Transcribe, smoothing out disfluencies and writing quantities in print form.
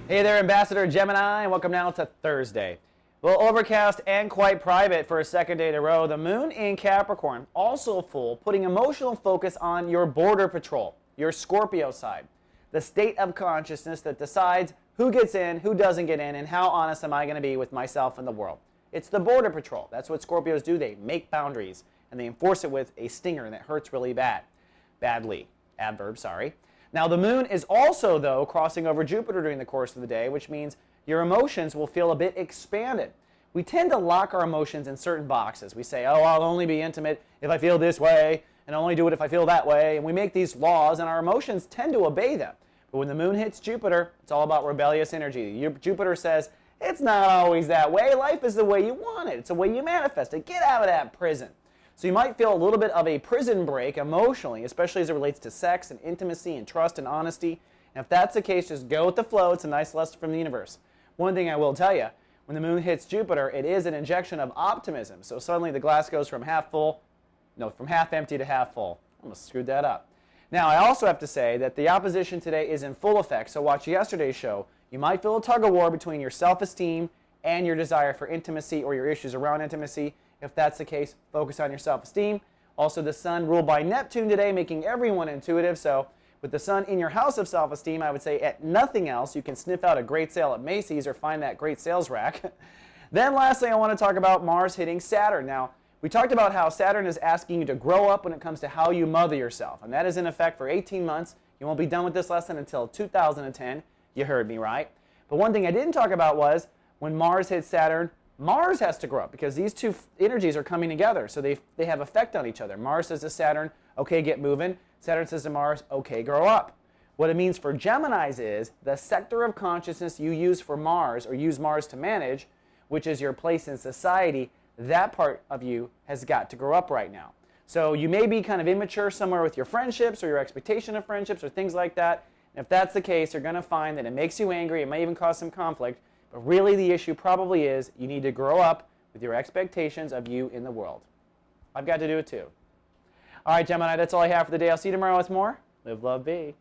Hey there, Ambassador Gemini, and welcome now to Thursday. Well, overcast and quite private for a second day in a row. The moon in Capricorn, also full, putting emotional focus on your border patrol, your Scorpio side, the state of consciousness that decides who gets in, who doesn't get in, and how honest am I going to be with myself and the world. It's the border patrol. That's what Scorpios do. They make boundaries, and they enforce it with a stinger that hurts really badly. Adverb, sorry. Now, the moon is also, though, crossing over Jupiter during the course of the day, which means your emotions will feel a bit expanded. We tend to lock our emotions in certain boxes. We say, oh, I'll only be intimate if I feel this way, and I'll only do it if I feel that way. And we make these laws, and our emotions tend to obey them. But when the moon hits Jupiter, it's all about rebellious energy. Jupiter says, it's not always that way. Life is the way you want it. It's the way you manifest it. Get out of that prison. So you might feel a little bit of a prison break emotionally, especially as it relates to sex and intimacy and trust and honesty. And if that's the case, just go with the flow. It's a nice lesson from the universe. One thing I will tell you, when the moon hits Jupiter, it is an injection of optimism. So suddenly the glass goes from half empty to half full. I almost screwed that up. Now, I also have to say that the opposition today is in full effect. So watch yesterday's show. You might feel a tug of war between your self-esteem and your desire for intimacy or your issues around intimacy. If that's the case, focus on your self-esteem. Also, the sun ruled by Neptune today, making everyone intuitive. So with the sun in your house of self-esteem, I would say at nothing else, you can sniff out a great sale at Macy's or find that great sales rack. Then lastly, I want to talk about Mars hitting Saturn. Now, we talked about how Saturn is asking you to grow up when it comes to how you mother yourself. And that is in effect for 18 months. You won't be done with this lesson until 2010. You heard me right. But one thing I didn't talk about was when Mars hits Saturn, Mars has to grow up because these two energies are coming together, so they have effect on each other. Mars says to Saturn, okay, get moving. Saturn says to Mars, okay, grow up. What it means for Geminis is the sector of consciousness you use for Mars or use Mars to manage, which is your place in society, that part of you has got to grow up right now. So you may be kind of immature somewhere with your friendships or your expectation of friendships or things like that. And if that's the case, you're going to find that it makes you angry. It may even cause some conflict. But really the issue probably is you need to grow up with your expectations of you in the world. I've got to do it too. All right, Gemini, that's all I have for the day. I'll see you tomorrow with more. Live, love, be.